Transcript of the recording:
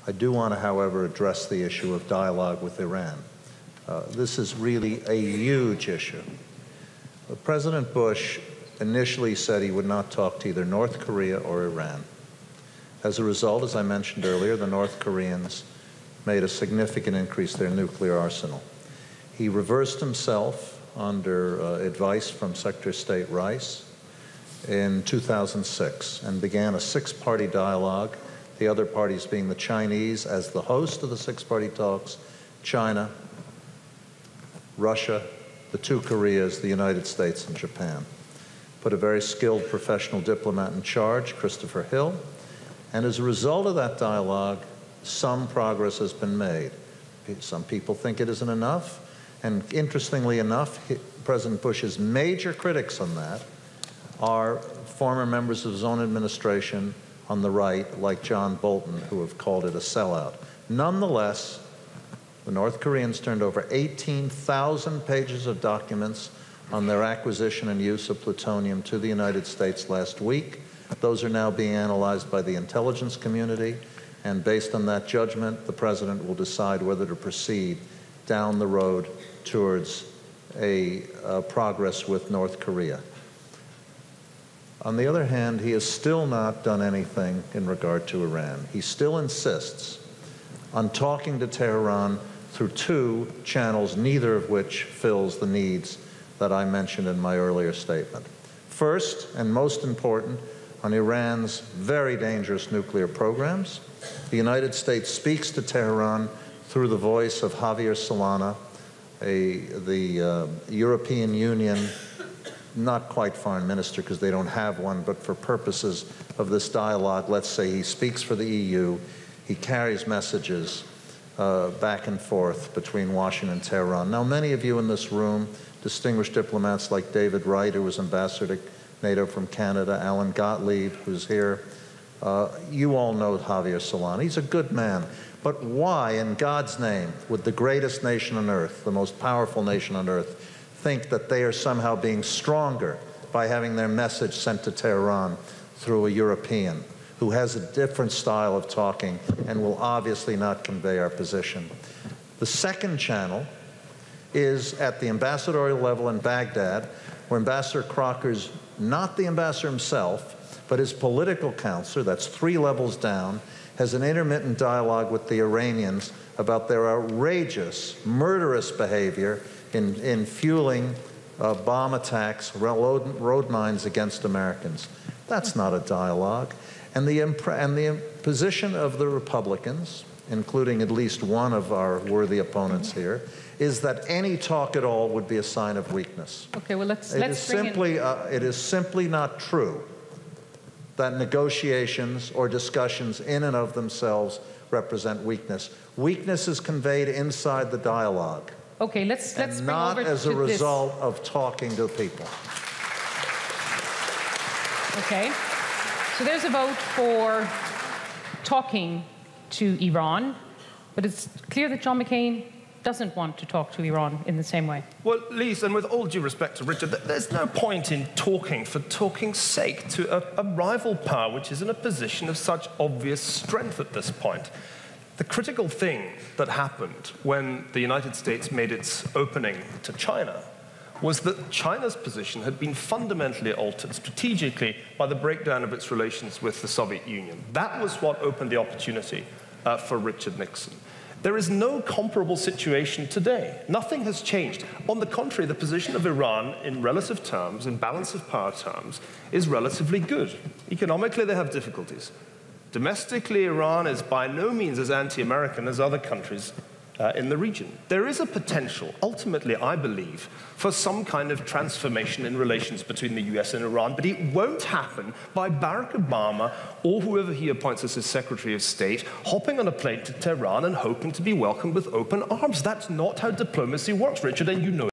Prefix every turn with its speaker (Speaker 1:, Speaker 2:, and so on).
Speaker 1: I do want to, however, address the issue of dialogue with Iran. This is really a huge issue. President Bush initially said he would not talk to either North Korea or Iran. As a result, as I mentioned earlier, the North Koreans made a significant increase in their nuclear arsenal. He reversed himself under advice from Secretary of State Rice in 2006 and began a six-party dialogue, the other parties being the Chinese as the host of the six-party talks, China, Russia, the two Koreas, the United States, and Japan. Put a very skilled professional diplomat in charge, Christopher Hill, and as a result of that dialogue, some progress has been made. Some people think it isn't enough, and interestingly enough, President Bush's major critics on that are former members of his own administration on the right, like John Bolton, who have called it a sellout. Nonetheless, the North Koreans turned over 18,000 pages of documents on their acquisition and use of plutonium to the United States last week. Those are now being analyzed by the intelligence community, and based on that judgment, the President will decide whether to proceed down the road towards a progress with North Korea. On the other hand, he has still not done anything in regard to Iran. He still insists on talking to Tehran through two channels, neither of which fills the needs that I mentioned in my earlier statement. First, and most important, on Iran's very dangerous nuclear programs. The United States speaks to Tehran through the voice of Javier Solana, the European Union, not quite foreign minister because they don't have one, but for purposes of this dialogue, let's say he speaks for the EU. He carries messages back and forth between Washington and Tehran. Now, many of you in this room, distinguished diplomats like David Wright, who was ambassador to NATO from Canada, Alan Gottlieb, who's here, you all know Javier Solana. He's a good man. But why, in God's name, would the greatest nation on earth, the most powerful nation on earth, think that they are somehow being stronger by having their message sent to Tehran through a European who has a different style of talking and will obviously not convey our position? The second channel is at the ambassadorial level in Baghdad, where Ambassador Crocker's not the ambassador himself, but his political counselor, that's 3 levels down, has an intermittent dialogue with the Iranians about their outrageous, murderous behavior in fueling bomb attacks, road mines against Americans. That's not a dialogue. And the position of the Republicans, including at least one of our worthy opponents here, is that any talk at all would be a sign of weakness.
Speaker 2: Okay, well, it
Speaker 1: is simply not true that negotiations or discussions in and of themselves represent weakness. Weakness is conveyed inside the dialogue.
Speaker 2: Okay, let's bring
Speaker 1: not
Speaker 2: over
Speaker 1: as
Speaker 2: to
Speaker 1: a result of talking to people.
Speaker 2: Okay, so there's a vote for talking to Iran, but it's clear that John McCain doesn't want to talk to Iran in the same way.
Speaker 3: Well, Lise, and with all due respect to Richard, there's no point in talking for talking's sake to a rival power which is in a position of such obvious strength at this point. The critical thing that happened when the United States made its opening to China was that China's position had been fundamentally altered strategically by the breakdown of its relations with the Soviet Union. That was what opened the opportunity for Richard Nixon. There is no comparable situation today. Nothing has changed. On the contrary, the position of Iran in relative terms, in balance of power terms, is relatively good. Economically, they have difficulties. Domestically, Iran is by no means as anti-American as other countries in the region. There is a potential, ultimately, I believe, for some kind of transformation in relations between the US and Iran, but it won't happen by Barack Obama or whoever he appoints as his Secretary of State hopping on a plane to Tehran and hoping to be welcomed with open arms. That's not how diplomacy works, Richard, and you know it.